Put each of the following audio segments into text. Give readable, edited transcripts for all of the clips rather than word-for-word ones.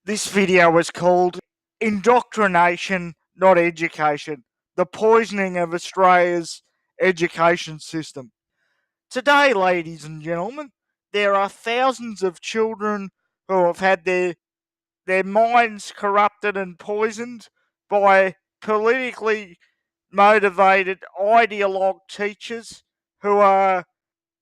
This video was called Indoctrination, Not Education, the Poisoning of Australia's Education System. Today, ladies and gentlemen, there are thousands of children who have had their minds corrupted and poisoned by politically motivated ideologue teachers who are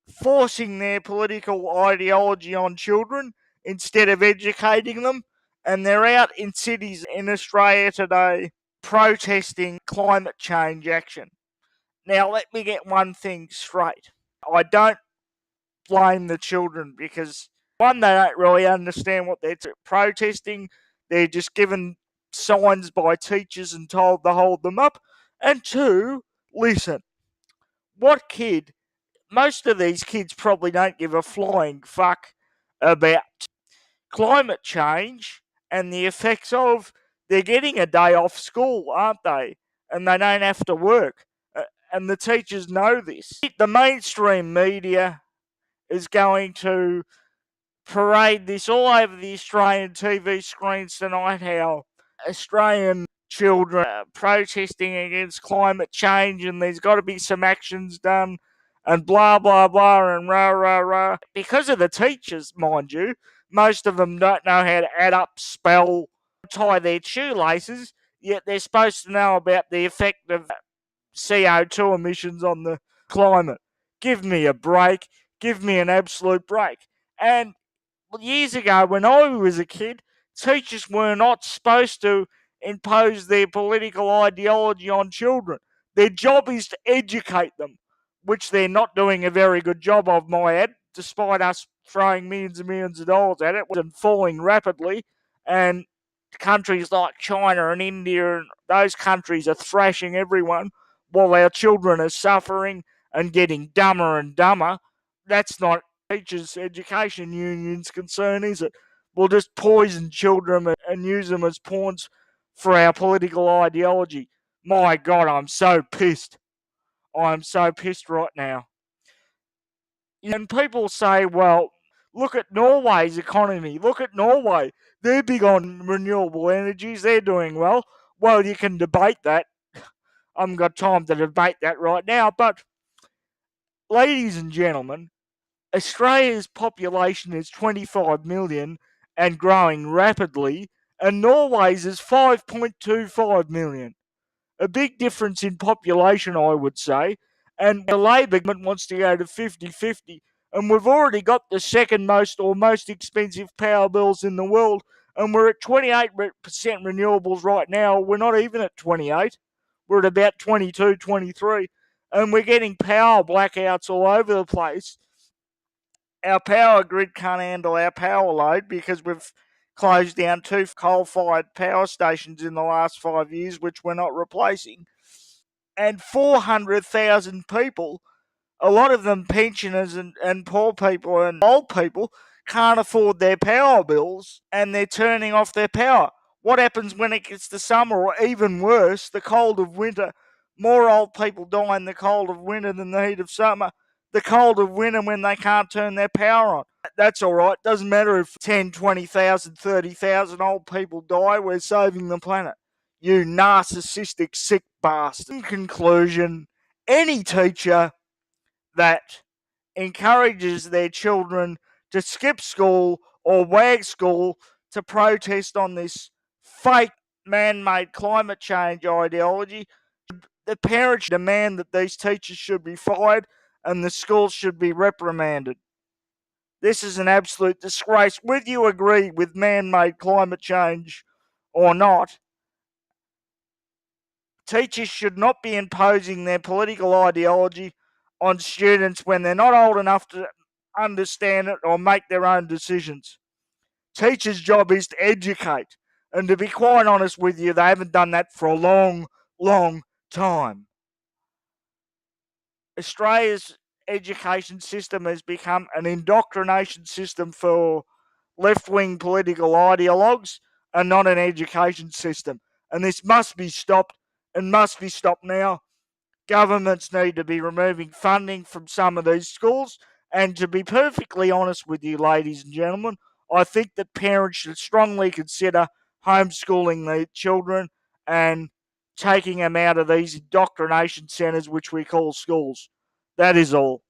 forcing their political ideology on children instead of educating them. And they're out in cities in Australia today protesting climate change action. Now, let me get one thing straight. I don't blame the children because, one, they don't really understand what they're protesting. They're just given signs by teachers and told to hold them up. And two, listen, what kid, most of these kids probably don't give a flying fuck about climate change and the effects of, they're getting a day off school, aren't they? And they don't have to work. And the teachers know this. The mainstream media is going to parade this all over the Australian TV screens tonight, how Australian children are protesting against climate change and there's got to be some actions done and blah, blah, blah, and rah, rah, rah. Because of the teachers, mind you, most of them don't know how to add up, spell, tie their shoelaces, yet they're supposed to know about the effect of CO2 emissions on the climate. Give me a break. Give me an absolute break. And years ago, when I was a kid, teachers were not supposed to impose their political ideology on children. Their job is to educate them, which they're not doing a very good job of, my ad, despite us throwing millions and millions of dollars at it and falling rapidly. And countries like China and India and those countries are thrashing everyone while our children are suffering and getting dumber and dumber. That's not teachers' education union's concern, is it? We'll just poison children and use them as pawns for our political ideology. My God, I'm so pissed. I'm so pissed right now. And people say, well, look at Norway's economy. Look at Norway. They're big on renewable energies. They're doing well. Well, you can debate that. I haven't got time to debate that right now. But, ladies and gentlemen, Australia's population is 25 million and growing rapidly, and Norway's is 5.25 million. A big difference in population, I would say. And the Labor government wants to go to 50-50. And we've already got the second most or most expensive power bills in the world. And we're at 28% renewables right now. We're not even at 28. We're at about 22, 23. And we're getting power blackouts all over the place. Our power grid can't handle our power load because we've closed down 2 coal-fired power stations in the last 5 years, which we're not replacing. And 400,000 people, a lot of them pensioners and poor people and old people, can't afford their power bills and they're turning off their power. What happens when it gets to summer, or even worse, the cold of winter? More old people die in the cold of winter than the heat of summer. The cold of winter when they can't turn their power on. That's all right. Doesn't matter if 10, 20,000, 30,000 old people die. We're saving the planet. You narcissistic, sick bastard. In conclusion, any teacher that encourages their children to skip school or wag school to protest on this fake man-made climate change ideology, the parents demand that these teachers should be fired and the schools should be reprimanded. This is an absolute disgrace. Whether you agree with man-made climate change or not, teachers should not be imposing their political ideology on students when they're not old enough to understand it or make their own decisions. Teachers' job is to educate. And to be quite honest with you, they haven't done that for a long, long time. Australia's education system has become an indoctrination system for left-wing political ideologues and not an education system. And this must be stopped and must be stopped now. Governments need to be removing funding from some of these schools. And to be perfectly honest with you, ladies and gentlemen, I think that parents should strongly consider homeschooling their children and taking them out of these indoctrination centres which we call schools. That is all.